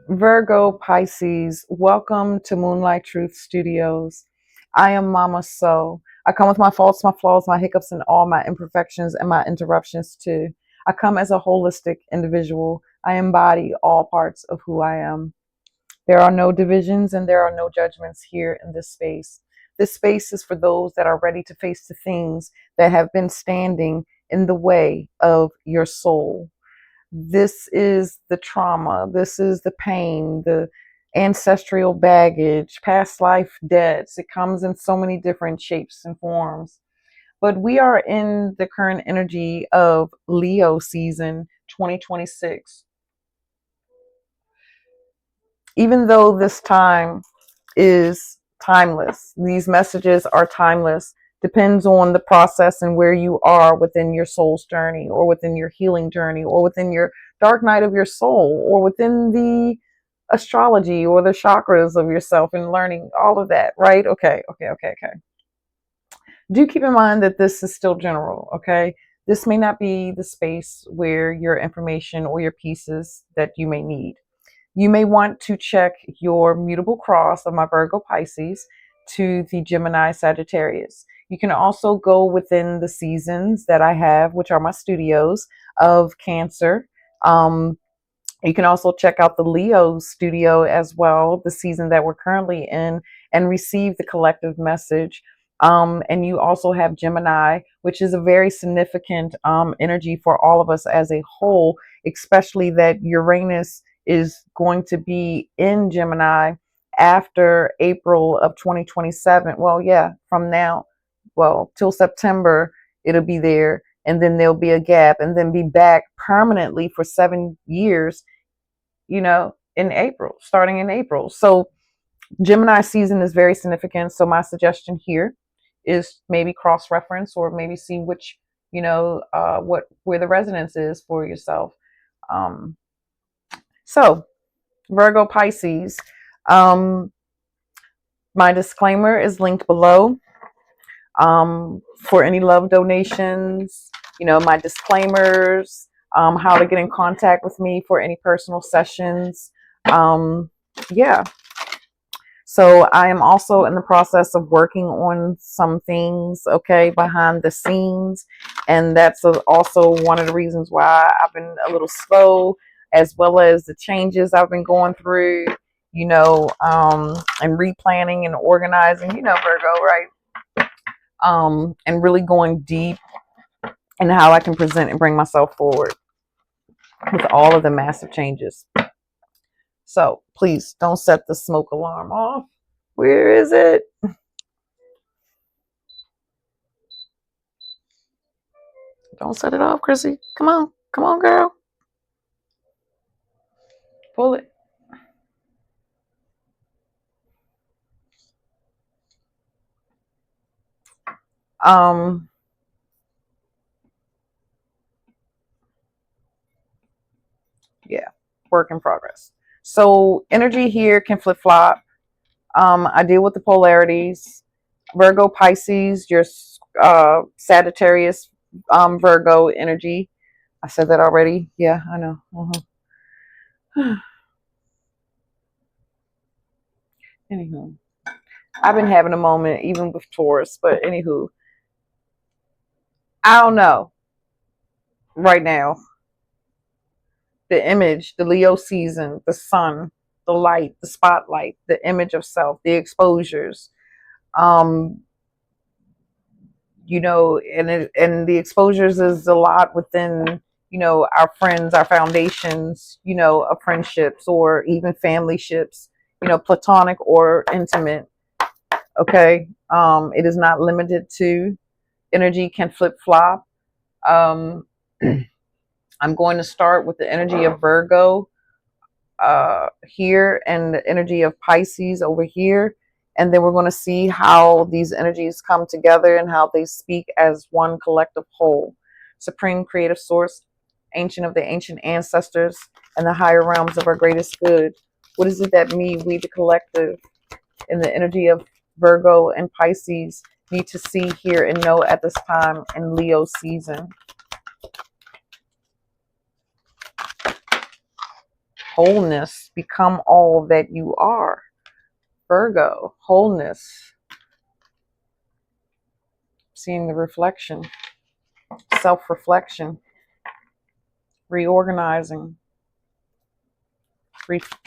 Virgo, Pisces, welcome to Moonlight Truth Studios. I am Mama So. I come with my faults, my flaws, my hiccups, and all my imperfections and my interruptions too. I come as a holistic individual. I embody all parts of who I am. There are no divisions and there are no judgments here in this space. This space is for those that are ready to face the things that have been standing in the way of your soul. This is the trauma, this is the pain, the ancestral baggage, past life debts. It comes in so many different shapes and forms. But we are in the current energy of Leo season 2026. Even though this time is timeless, these messages are timeless. Depends on the process and where you are within your soul's journey, or within your healing journey, or within your dark night of your soul, or within the astrology or the chakras of yourself and learning all of that, right? Okay. Do keep in mind that this is still general, okay? This may not be the space where your information or your pieces that you may need. You may want to check your mutable cross of my Virgo Pisces to the Gemini Sagittarius. You can also go within the seasons that I have, which are my studios of Cancer. You can also check out the Leo studio as well, the season that we're currently in, and receive the collective message. And you also have Gemini, which is a very significant energy for all of us as a whole, especially that Uranus is going to be in Gemini after April of 2027. Well, yeah, from now, well, till September, it'll be there. And then there'll be a gap and then be back permanently for 7 years, in April, starting in April. So Gemini season is very significant. So my suggestion here is maybe cross reference or maybe see which, what where the resonance is for yourself. Um, so Virgo Pisces, um, my disclaimer is linked below. For any love donations, my disclaimers, how to get in contact with me for any personal sessions. Yeah. So I am also in the process of working on some things, okay, behind the scenes. And that's also one of the reasons why I've been a little slow, as well as the changes I've been going through, and replanning and organizing, Virgo, right? And really going deep in how I can present and bring myself forward with all of the massive changes. So please don't set the smoke alarm off. Where is it? Don't set it off, Chrissy. Come on, girl. Pull it. Um, yeah, work in progress. So energy here can flip flop. I deal with the polarities. Virgo, Pisces, your Sagittarius, Virgo energy. I said that already. Yeah, I know. Anywho, I've been having a moment even with Taurus, but anywho, I don't know right now. The image, the Leo season, the sun, the light, the spotlight, the image of self, the exposures, um, and the exposures is a lot within, our friends, our foundations, of friendships or even family ships, platonic or intimate. Okay. It is not limited to. Energy can flip flop. Um, I'm going to start with the energy of Virgo here and the energy of Pisces over here. And then we're going to see how these energies come together and how they speak as one collective whole. Supreme creative source, ancient of the ancient ancestors, and the higher realms of our greatest good. What is it that we, the collective, in the energy of Virgo and Pisces, need to see, hear, and know at this time in Leo season? Wholeness, become all that you are. Virgo, wholeness, seeing the reflection, self-reflection, reorganizing.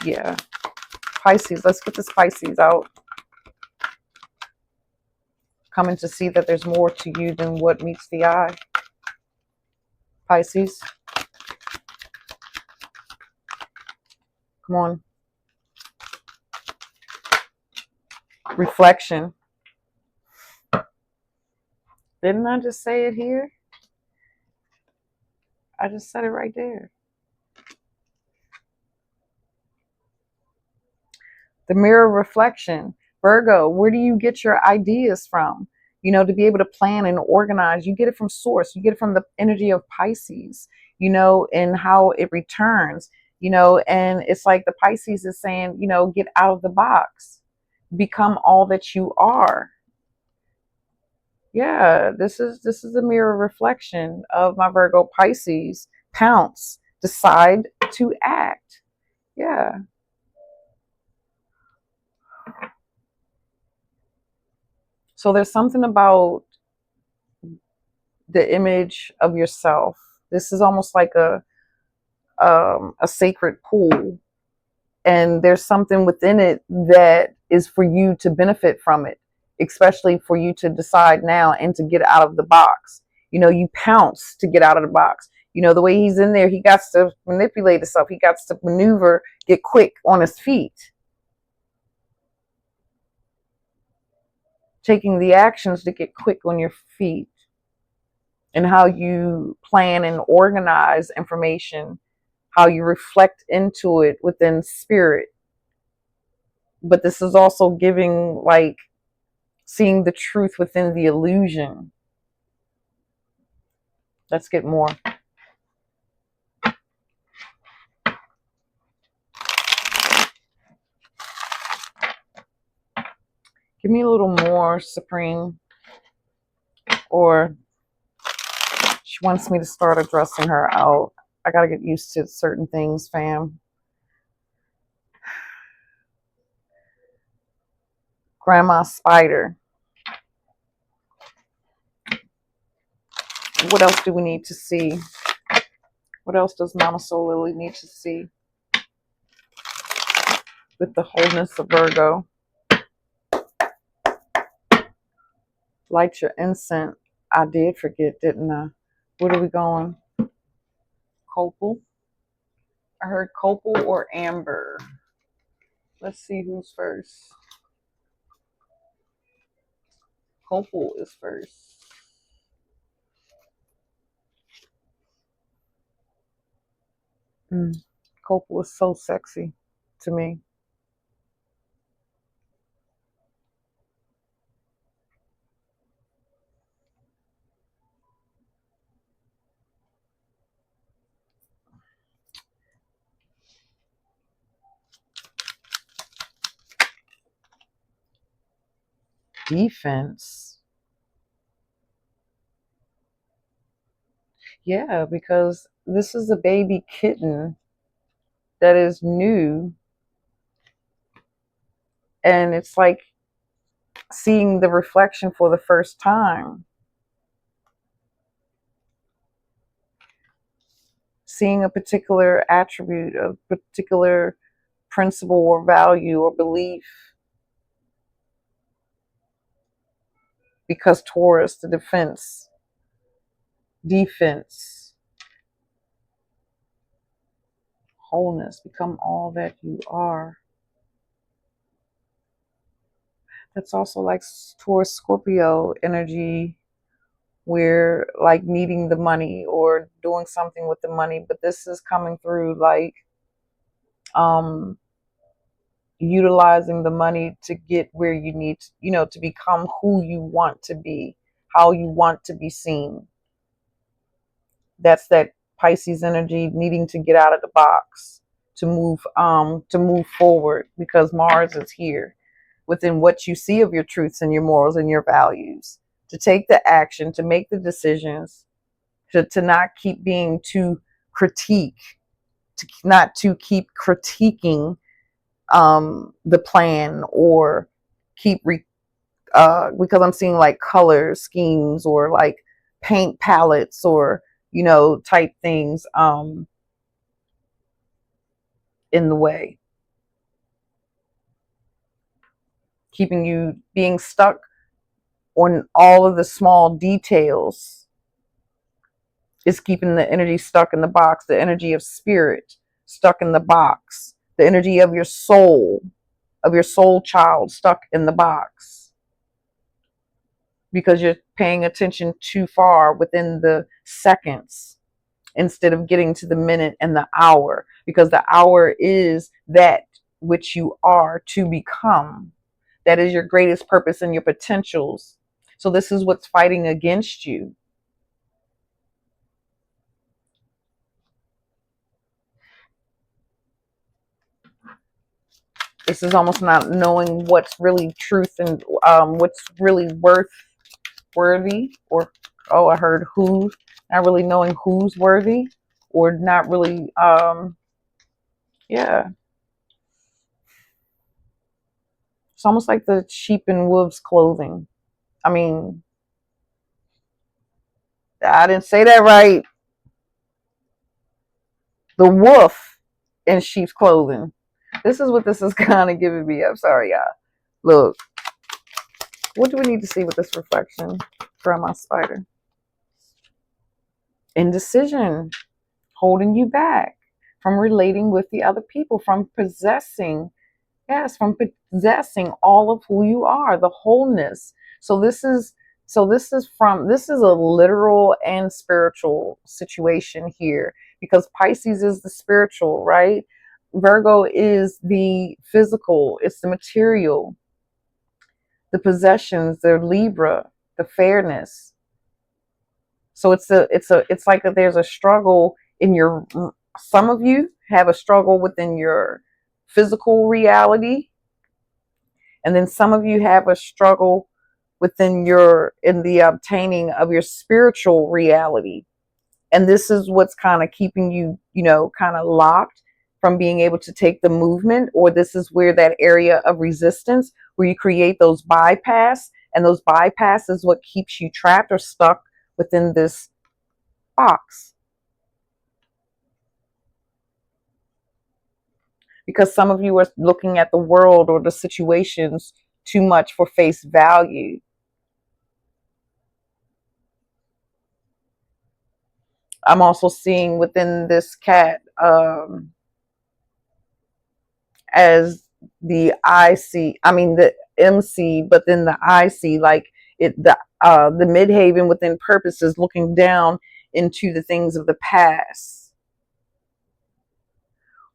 Yeah. Pisces, let's get this Pisces out. Coming to see that there's more to you than what meets the eye. Pisces, come on. Reflection. Didn't I just say it here? I just said it right there. The mirror reflection. Virgo, where do you get your ideas from? You know, to be able to plan and organize, you get it from source. You get it from the energy of Pisces, you know, and how it returns, you know, and it's like the Pisces is saying, you know, get out of the box, become all that you are. Yeah, this is a mirror reflection of my Virgo Pisces. Pounce, decide to act. Yeah. So there's something about the image of yourself. This is almost like a sacred pool, and there's something within it that is for you to benefit from it, especially for you to decide now and to get out of the box. You know, you pounce to get out of the box. You know, the way he's in there, he got to manipulate himself. He got to maneuver, get quick on his feet, taking the actions to get quick on your feet. And how you plan and organize information, how you reflect into it within spirit. But this is also giving, like, seeing the truth within the illusion. Let's get more. Give me a little more, Supreme. Or she wants me to start addressing her out. I got to get used to certain things, fam. Grandma Spider. What else do we need to see? What else does Mama Soul Lily need to see with the wholeness of Virgo? Light your incense. I did forget, didn't I? Where are we going? Copal. I heard copal or amber. Let's see who's first. Copal is first. Copal is so sexy to me. Defense. Yeah, because this is a baby kitten that is new. And it's like seeing the reflection for the first time. Seeing a particular attribute, a particular principle or value or belief. Because Taurus, the defense, wholeness, become all that you are. That's also like Taurus Scorpio energy, where like needing the money or doing something with the money, but this is coming through like utilizing the money to get where you need to, you know, to become who you want to be, how you want to be seen. That's that Pisces energy, needing to get out of the box to move forward, because Mars is here within what you see of your truths and your morals and your values, to take the action, to make the decisions, to not keep being too critique, not to keep critiquing the plan, or keep because I'm seeing like color schemes or like paint palettes or type things in the way, keeping you being stuck on all of the small details is keeping the energy stuck in the box, the energy of spirit stuck in the box, the energy of your soul child stuck in the box, because you're paying attention too far within the seconds instead of getting to the minute and the hour, because the hour is that which you are to become. That is your greatest purpose and your potentials. So this is what's fighting against you. This is almost not knowing what's really truth and what's really worthy, or I heard who, not really knowing who's worthy, or not really yeah. It's almost like the sheep in wolves clothing. I mean, I didn't say that right. The wolf in sheep's clothing. This is what this is kind of giving me. I'm sorry, y'all. Look, what do we need to see with this reflection from my spider? Indecision, holding you back from relating with the other people, from possessing, yes, from possessing all of who you are, the wholeness. This is a literal and spiritual situation here, because Pisces is the spiritual, right? Virgo is the physical, it's the material, the possessions, the Libra, the fairness. So it's like there's a struggle in your, some of you have a struggle within your physical reality, and then some of you have a struggle within in the obtaining of your spiritual reality. And this is what's kind of keeping you, kind of locked from being able to take the movement, or this is where that area of resistance where you create those bypass, and those bypass is what keeps you trapped or stuck within this box. Because some of you are looking at the world or the situations too much for face value. I'm also seeing within this cat as the IC, I mean the MC, but then the IC, like the midhaven within purpose is looking down into the things of the past,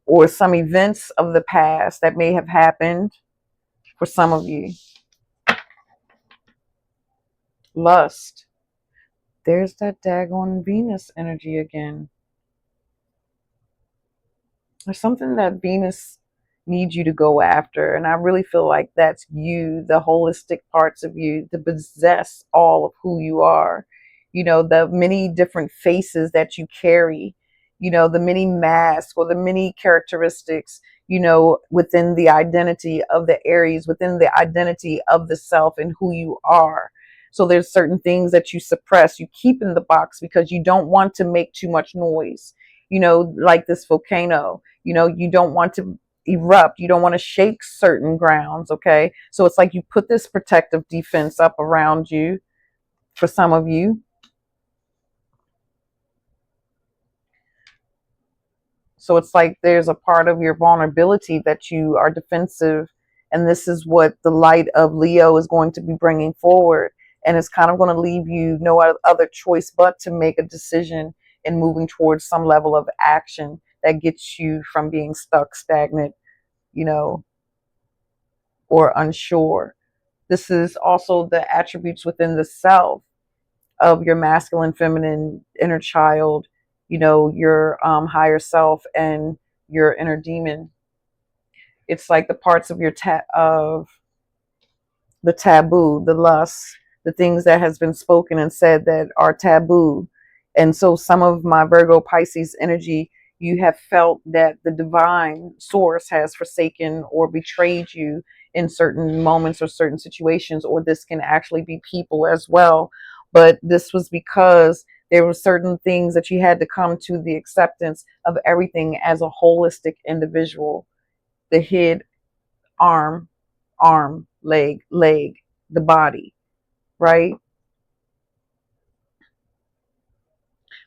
or some events of the past that may have happened for some of you. Lust. There's that daggone Venus energy again. There's something that Venus needs you to go after. And I really feel like that's you, the holistic parts of you, to possess all of who you are. The many different faces that you carry, the many masks or the many characteristics, within the identity of the Aries, within the identity of the self and who you are. So there's certain things that you suppress, you keep in the box because you don't want to make too much noise, like this volcano. You don't want to erupt. You don't want to shake certain grounds. Okay. So it's like you put this protective defense up around you for some of you. So it's like there's a part of your vulnerability that you are defensive. And this is what the light of Leo is going to be bringing forward. And it's kind of going to leave you no other choice but to make a decision and moving towards some level of action that gets you from being stuck, stagnant, or unsure. This is also the attributes within the self of your masculine, feminine, inner child, your higher self and your inner demon. It's like the parts of your of the taboo, the lust, the things that has been spoken and said that are taboo. And so some of my Virgo Pisces energy, you have felt that the divine source has forsaken or betrayed you in certain moments or certain situations, or this can actually be people as well. But this was because there were certain things that you had to come to the acceptance of everything as a holistic individual. The head, arm, arm, leg, the body, right?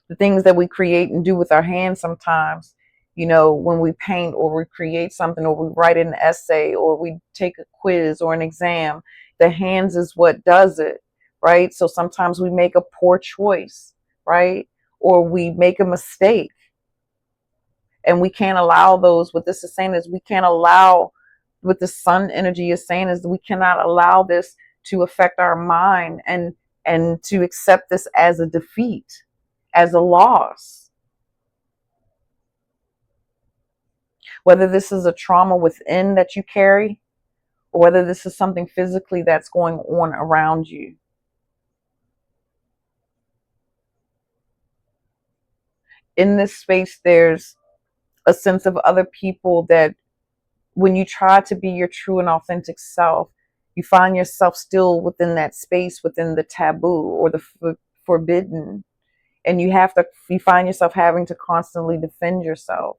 The things that we create and do with our hands sometimes, when we paint or we create something or we write an essay or we take a quiz or an exam, the hands is what does it, right? So sometimes we make a poor choice, right? Or we make a mistake, and we can't allow those. What this is saying is we can't allow, what the sun energy is saying is we cannot allow this to affect our mind, and to accept this as a defeat, as a loss. Whether this is a trauma within that you carry, or whether this is something physically that's going on around you. In this space, there's a sense of other people that when you try to be your true and authentic self, you find yourself still within that space, within the taboo or the forbidden. And you find yourself having to constantly defend yourself.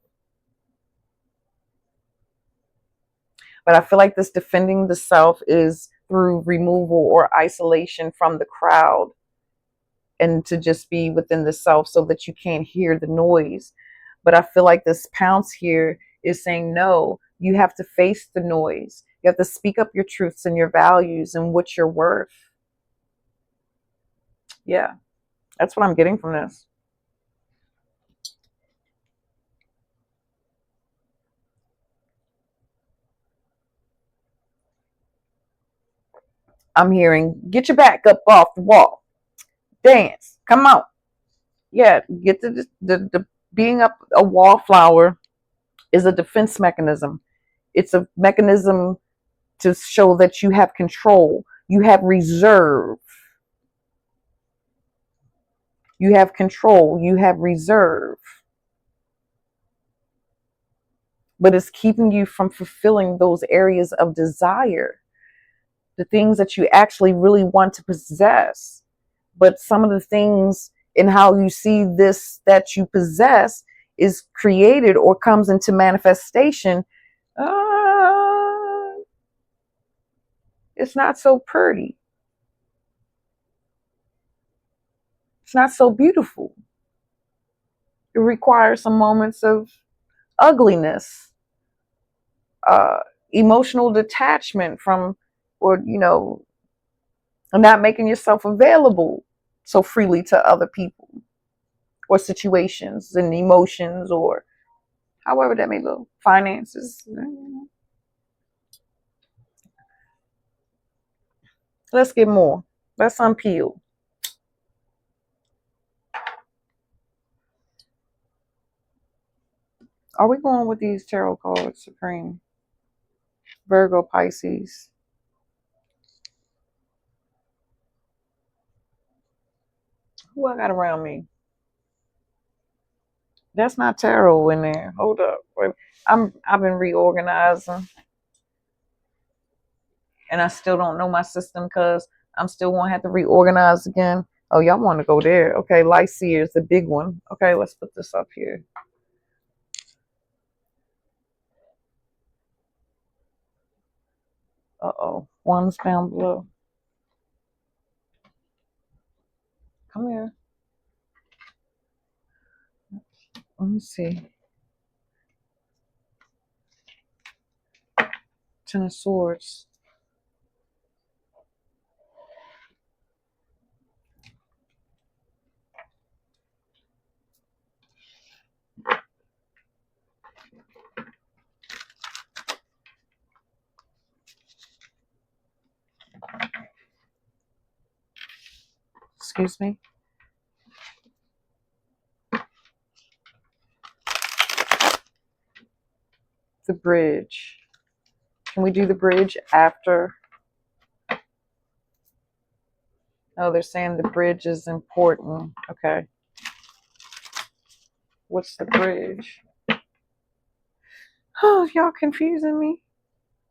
But I feel like this defending the self is through removal or isolation from the crowd, and to just be within the self so that you can't hear the noise. But I feel like this pounce here is saying, no, you have to face the noise. You have to speak up your truths and your values and what you're worth. Yeah, that's what I'm getting from this. I'm hearing, get your back up off the wall. Dance. Come on. Yeah, get the being up a wallflower is a defense mechanism. It's a mechanism to show that you have control. You have reserve. You have control. You have reserve. But it's keeping you from fulfilling those areas of desire, the things that you actually really want to possess. But some of the things in how you see this that you possess is created or comes into manifestation. Uh, it's not so pretty. It's not so beautiful. It requires some moments of ugliness, uh, emotional detachment from, or, not making yourself available so freely to other people or situations and emotions, or however that may go, finances. Let's get more. Let's unpeel. Are we going with these tarot cards, Supreme? Virgo, Pisces. Who I got around me? That's not tarot in there. Hold up. Wait. I've been reorganizing, and I still don't know my system because I'm still gonna have to reorganize again. Oh, y'all want to go there? Okay, Light Seer is the big one. Okay, let's put this up here. Uh-oh, one's down below. Come here. Let me see. Ten of Swords. Excuse me. The bridge. Can we do the bridge after? Oh, they're saying the bridge is important. Okay. What's the bridge? Oh, y'all confusing me.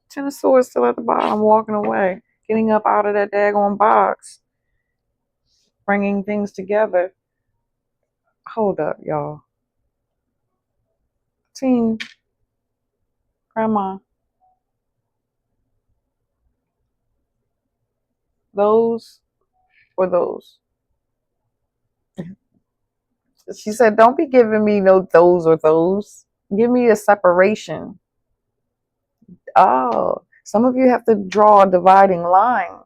Ten of Swords still at the bottom, walking away, getting up out of that daggone box, bringing things together. Hold up, y'all. Team, Grandma, those or those? She said, don't be giving me no those or those. Give me a separation. Oh, some of you have to draw a dividing line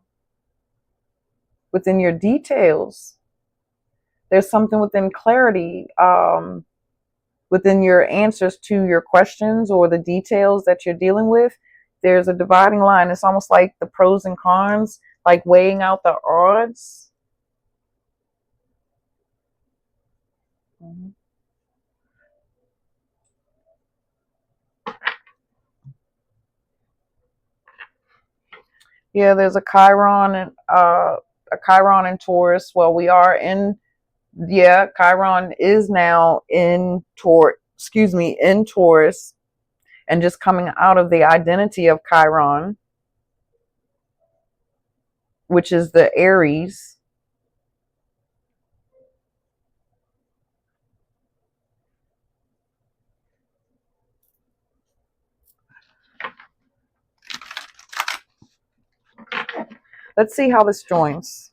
within your details. There's something within clarity, within your answers to your questions or the details that you're dealing with. There's a dividing line. It's almost like the pros and cons, like weighing out the odds. Mm-hmm. Yeah, there's a Chiron and Taurus. Well, we are in. Yeah, Chiron is now in in Taurus, and just coming out of the identity of Chiron, which is the Aries. Let's see how this joins.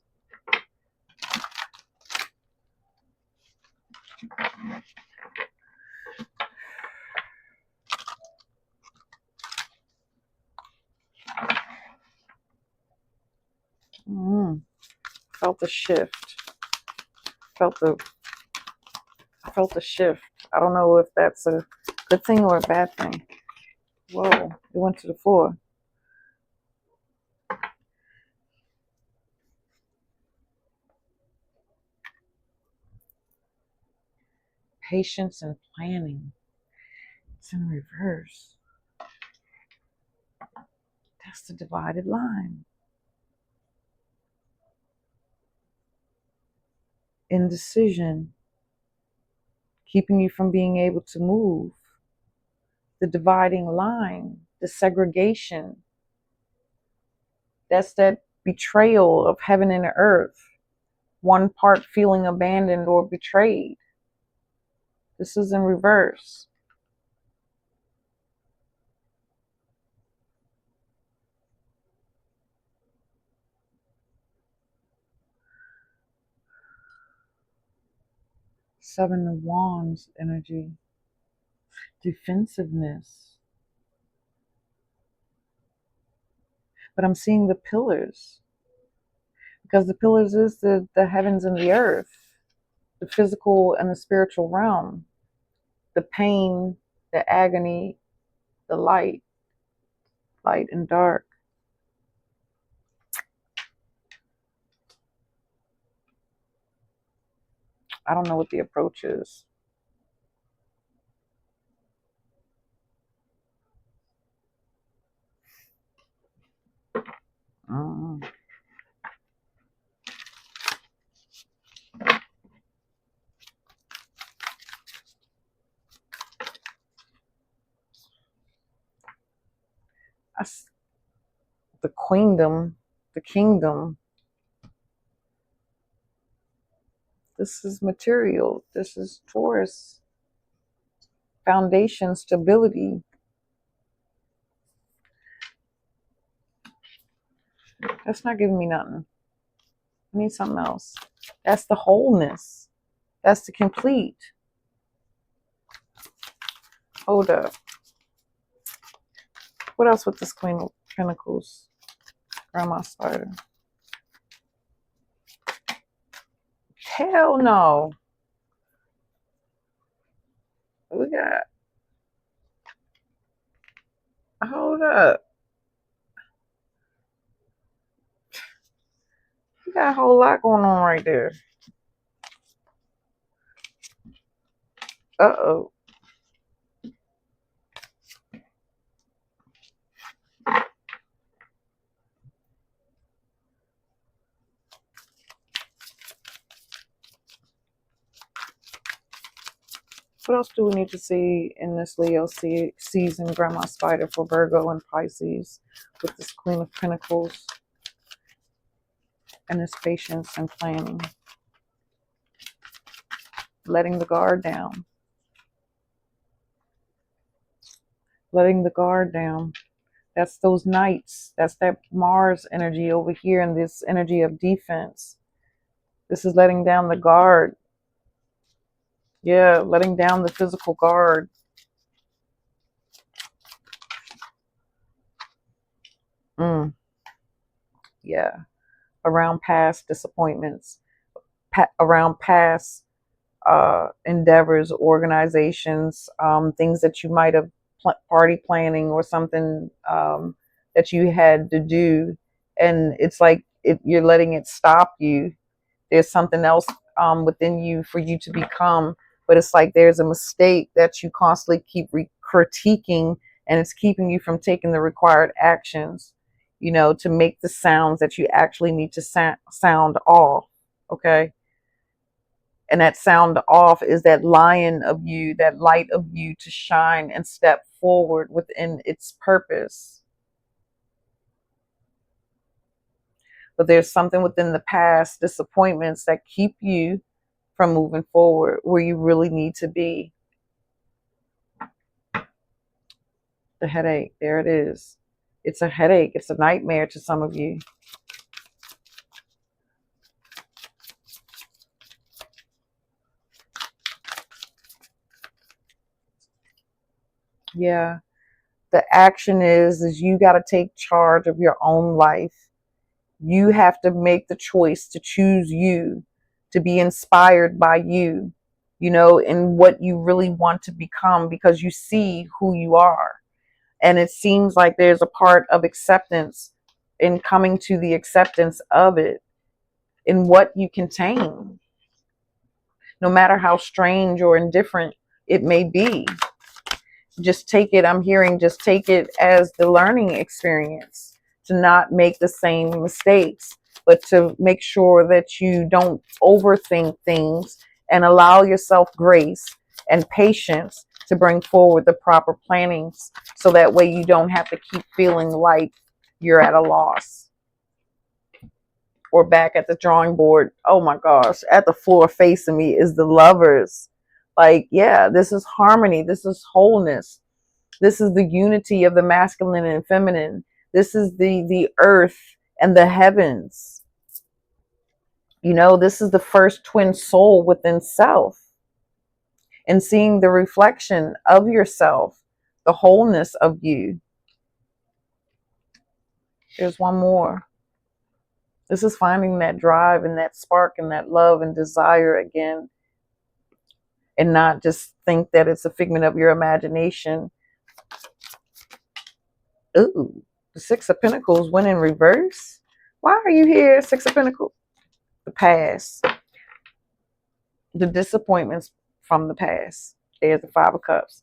Felt the shift. Felt the shift. I don't know if that's a good thing or a bad thing. Whoa, it went to the floor. Patience and planning. It's in reverse. That's the divided line. Indecision. Keeping you from being able to move. The dividing line. The segregation. That's that betrayal of heaven and earth. One part feeling abandoned or betrayed. This is in reverse. Seven of Wands energy. Defensiveness. But I'm seeing the pillars, because the pillars is the heavens and the earth, the physical and the spiritual realm, the pain, the agony, the light and dark. I don't know what the approach is. Mm. The queendom, the kingdom. This is material. This is Taurus. Foundation, stability. That's not giving me nothing. I need something else. That's the wholeness. That's the complete. Hold up. What else with this Queen of Pentacles? Grandma Spider. Hell no. We got. Hold up. We got a whole lot going on right there. Uh-oh. What else do we need to see in this Leo season, Grandma Spider, for Virgo and Pisces with this Queen of Pentacles and this patience and planning? Letting the guard down. Letting the guard down. That's those knights. That's that Mars energy over here and this energy of defense. This is letting down the guard. Yeah, letting down the physical guard. Yeah, around past disappointments, around past endeavors, organizations, things that you might have party planning or something that you had to do, and it's like you're letting it stop you. There's something else within you for you to become, but it's like there's a mistake that you constantly keep critiquing, and it's keeping you from taking the required actions, you know, to make the sounds that you actually need to sound off. Okay. And that sound off is that lion of you, that light of you to shine and step forward within its purpose. But there's something within the past disappointments that keep you from moving forward where you really need to be. The headache, there it is. It's a headache. It's a nightmare to some of you. Yeah. The action is you got to take charge of your own life. You have to make the choice to choose you, to be inspired by you, you know, in what you really want to become, because you see who you are. And it seems like there's a part of acceptance in coming to the acceptance of it, in what you contain, no matter how strange or indifferent it may be. Just take it, I'm hearing, just take it as the learning experience, to not make the same mistakes, but to make sure that you don't overthink things and allow yourself grace and patience to bring forward the proper plannings, so that way you don't have to keep feeling like you're at a loss or back at the drawing board. Oh my gosh, at the floor facing me is the Lovers. Like, yeah, this is harmony, this is wholeness. This is the unity of the masculine and feminine. This is the earth and the heavens. You know, this is the first twin soul within self. And seeing the reflection of yourself, the wholeness of you. There's one more. This is finding that drive and that spark and that love and desire again. And not just think that it's a figment of your imagination. Ooh, the Six of Pentacles went in reverse. Why are you here, Six of Pentacles? The past. The disappointments from the past. There's the Five of Cups.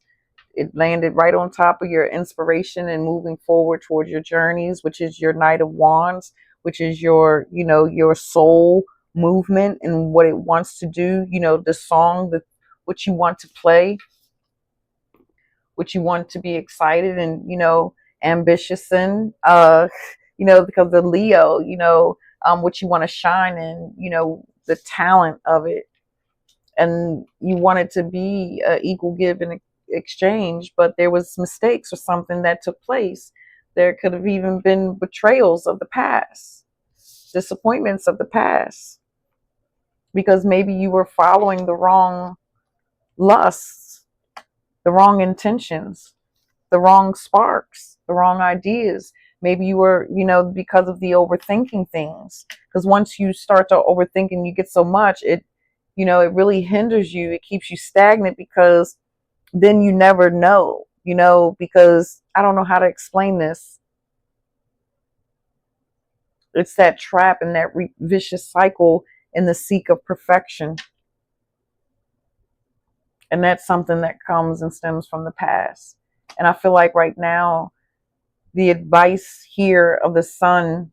It landed right on top of your inspiration and moving forward towards your journeys, which is your Knight of Wands, which is your, you know, your soul movement and what it wants to do. You know, the song, what you want to play, what you want to be excited and, you know, ambitious in, you know, because the Leo, you know, what you want to shine in, you know, the talent of it. And you want it to be equal give and exchange, but there was mistakes or something that took place. There could have even been betrayals of the past, disappointments of the past, because maybe you were following the wrong lusts, the wrong intentions, the wrong sparks, the wrong ideas. Maybe you were, you know, because of the overthinking things. Because once you start to overthink and you get so much, it, you know, it really hinders you. It keeps you stagnant, because then you never know, you know, because I don't know how to explain this. It's that trap and that vicious cycle in the seek of perfection. And that's something that comes and stems from the past. And I feel like right now, the advice here of the Sun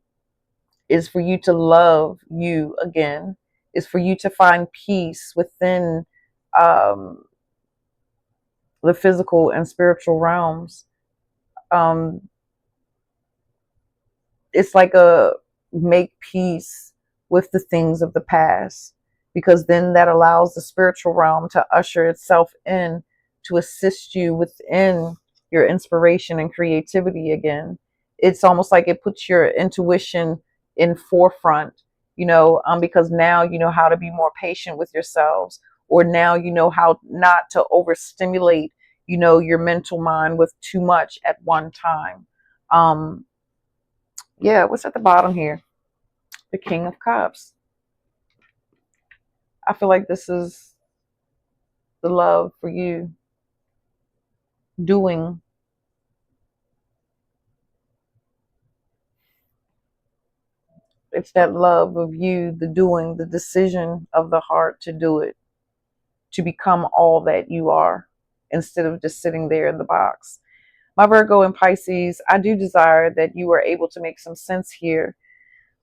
is for you to love you again, is for you to find peace within the physical and spiritual realms. Um, it's like a make peace with the things of the past, because then that allows the spiritual realm to usher itself in to assist you within your inspiration and creativity again. It's almost like it puts your intuition in forefront, because now you know how to be more patient with yourselves, or now you know how not to overstimulate, your mental mind with too much at one time. um yeah, what's at the bottom here? The King of Cups. I feel like this is the love for you doing. It's that love of you, the doing, the decision of the heart to do it, to become all that you are instead of just sitting there in the box. My Virgo and Pisces, I do desire that you are able to make some sense here.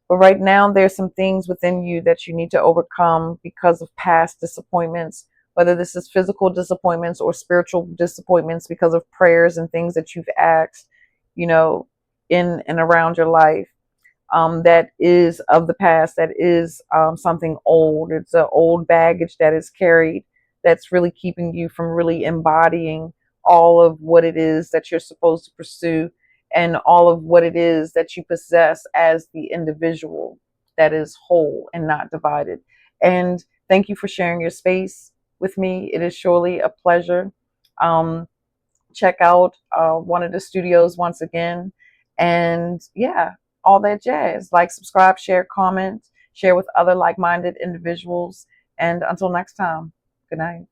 But right now, there's some things within you that you need to overcome because of past disappointments, whether this is physical disappointments or spiritual disappointments because of prayers and things that you've asked, you know, in and around your life. That is of the past, that is something old. It's an old baggage that is carried that's really keeping you from really embodying all of what it is that you're supposed to pursue and all of what it is that you possess as the individual that is whole and not divided. And thank you for sharing your space with me. It is surely a pleasure. Um, Check out one of the studios once again. And yeah, all that jazz. Like, subscribe, share, comment, share with other like minded individuals. And until next time, good night.